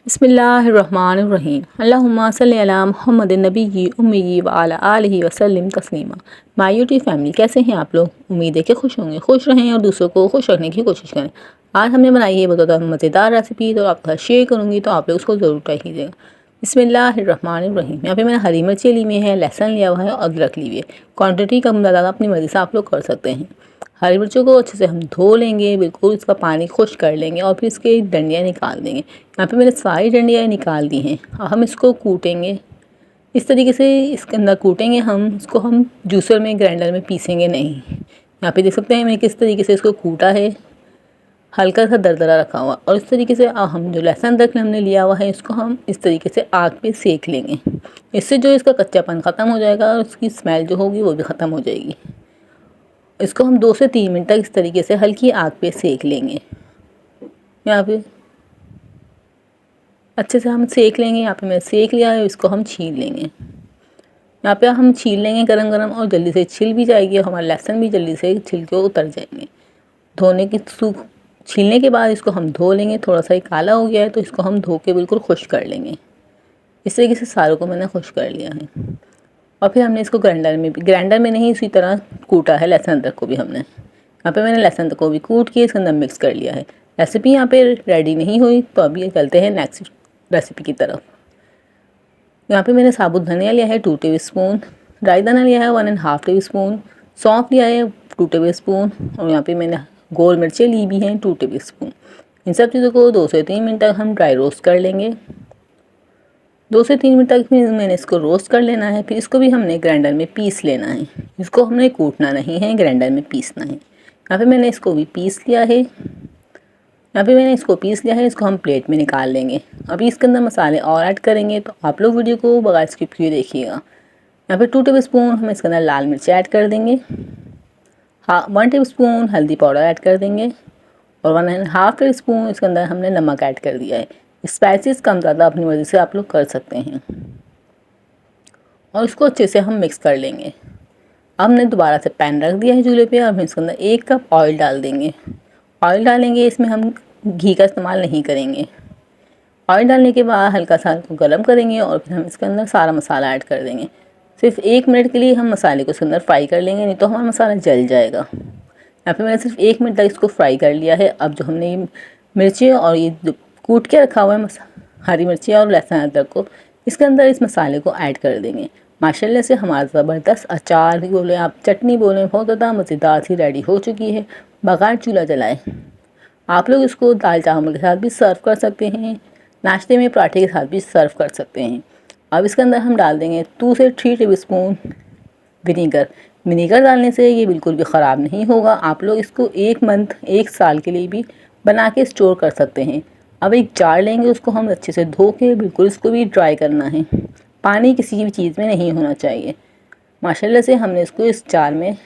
बिस्मिल्लाहिर्रहमानिर्रहीम अल्लाहुम्मा सल्लि अला मुहम्मदिन नबिय्यि उम्मिय्यि व अला आलिहि वसल्लम तस्लीमा। माय यूट्यूब फैमिली, कैसे हैं आप लोग? उम्मीद है कि खुश होंगे, खुश रहें और दूसरों को खुश रखने की कोशिश करें। आज हमने बनाई है बहुत ज़्यादा मज़ेदार रेसिपी, तो आपके साथ शेयर करूँगी, तो आप लोग उसको ज़रूर ट्राई कीजिएगा। बिस्मिल्लाहिर्रहमानिर्रहीम। यहाँ पे मैंने हरी मिर्ची ली हुई है, लहसुन लिया हुआ है और अदरक ली हुई है। क्वान्टिटी कम ज़्यादा अपनी मर्ज़ी से आप लोग कर सकते हैं। हरी मिर्चों को अच्छे से हम धो लेंगे, बिल्कुल इसका पानी खुश्क कर लेंगे और फिर इसके डंडियाँ निकाल देंगे। यहाँ पे मैंने सारी डंडियाँ निकाल दी हैं। हम इसको कूटेंगे इस तरीके से, इसके अंदर कूटेंगे हम इसको, हम जूसर में ग्राइंडर में पीसेंगे नहीं। यहाँ पे देख सकते हैं मैंने किस तरीके से इसको कूटा है, हल्का सा दरदरा रखा हुआ। और इस तरीके से हम जो लहसुन अदरक हमने लिया हुआ है, इसको हम इस तरीके से आग पे सेक लेंगे। इससे जो इसका कच्चापन ख़त्म हो जाएगा और उसकी स्मेल जो होगी वो भी ख़त्म हो जाएगी। इसको हम 2 से 3 मिनट तक इस तरीके से हल्की आग पे सेक लेंगे। यहाँ पे अच्छे से हम सेक लेंगे। यहाँ पे मैं सेक लिया है, इसको हम छील लेंगे। यहाँ पे हम छील लेंगे गरम गरम, और जल्दी से छिल भी जाएगी और हमारा लहसुन भी जल्दी से छिल के उतर जाएंगे। धोने की छीलने के बाद इसको हम धो लेंगे। थोड़ा सा ही काला हो गया है तो इसको हम धो के बिल्कुल खुश्क कर लेंगे। इस तरीके से सारों को मैंने खुश्क कर लिया है। और फिर हमने इसको ग्राइंडर में नहीं, इसी तरह कूटा है लहसुन अदरक को भी हमने। यहाँ पे मैंने लहसुन को भी कूट के इसके अंदर मिक्स कर लिया है। रेसिपी यहाँ पे रेडी नहीं हुई, तो अभी चलते हैं नेक्स्ट रेसिपी की तरफ। यहाँ पे मैंने साबुत धनिया लिया है 2 टेबल स्पून, राई दाना लिया है 1.5 टेबल स्पून, सौंफ लिया है 2 टेबल स्पून, और यहाँ पे मैंने गोल मिर्चें ली भी हैं 2 टेबल स्पून। इन सब चीज़ों को 2 से 3 मिनट तक हम ड्राई रोस्ट कर लेंगे। 2 से 3 मिनट तक मैंने इसको रोस्ट कर लेना है। फिर इसको भी हमने ग्राइंडर में पीस लेना है। इसको हमने कूटना नहीं है, ग्राइंडर में पीसना है। यहाँ पे मैंने इसको भी पीस लिया है। इसको हम प्लेट में निकाल लेंगे। अभी इसके अंदर मसाले और ऐड करेंगे, तो आप लोग वीडियो को बगैर स्किप किए देखिएगा। यहाँ पे 2 टेबल स्पून हम इसके अंदर लाल मिर्च ऐड कर देंगे। 1 टेबल स्पून हल्दी पाउडर ऐड कर देंगे, और 1.5 टेबल स्पून इसके अंदर हमने नमक ऐड कर दिया है। स्पाइसेस कम ज़्यादा अपनी मर्ज़ी से आप लोग कर सकते हैं। और इसको अच्छे से हम मिक्स कर लेंगे। अब हमने दोबारा से पैन रख दिया है चूल्हे पे, और हम इसके अंदर 1 कप ऑयल डाल देंगे। ऑयल डालेंगे, इसमें हम घी का इस्तेमाल नहीं करेंगे। ऑयल डालने के बाद हल्का सा इसको गर्म करेंगे, और फिर हम इसके अंदर सारा मसाला ऐड कर देंगे। सिर्फ 1 मिनट के लिए हम मसाले को इसके अंदर फ्राई कर लेंगे, नहीं तो हमारा मसाला जल जाएगा। यहाँ पे मैंने सिर्फ 1 मिनट तक इसको फ्राई कर लिया है। अब जो हमने ये मिर्ची और ये जो कूट के रखा हुआ है हरी मिर्ची और लहसुन अदरक को, इसके अंदर इस मसाले को ऐड कर देंगे। माशाल्लाह से हमारा ज़बरदस्त अचार भी बोलें, आप चटनी बोलें, बहुत ज़्यादा मज़ेदार सी रेडी हो चुकी है बगैर चूल्हा जलाए। आप लोग इसको दाल चावल के साथ भी सर्व कर सकते हैं, नाश्ते में पराठे के साथ भी सर्व कर सकते हैं। अब इसके अंदर हम डाल देंगे 2 से 3 टेबल स्पून विनीगर। विनीगर डालने से ये बिल्कुल भी ख़राब नहीं होगा। आप लोग इसको 1 मंथ 1 साल के लिए भी बना के स्टोर कर सकते हैं। अब एक जार लेंगे, उसको हम अच्छे से धो के बिल्कुल इसको भी ड्राई करना है। पानी किसी भी चीज़ में नहीं होना चाहिए। माशाल्लाह से हमने इसको इस जार में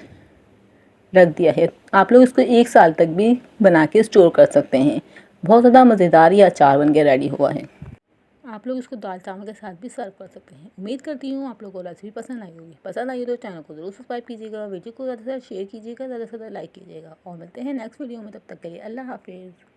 रख दिया है। आप लोग इसको 1 साल तक भी बना के स्टोर कर सकते हैं। बहुत ज़्यादा मज़ेदार ये अचार बन के रेडी हुआ है। आप लोग इसको दाल चावल के साथ भी सर्व कर सकते हैं। उम्मीद करती हूँ आप लोगों को रेसिपी पसंद आई होगी। पसंद आई हो तो चैनल को ज़रूर सब्सक्राइब कीजिएगा, वीडियो को ज़्यादा से ज़्यादा शेयर कीजिएगा, ज़्यादा से ज़्यादा लाइक कीजिएगा। और मिलते हैं नेक्स्ट वीडियो में, तब तक के लिए अल्लाह हाफिज़।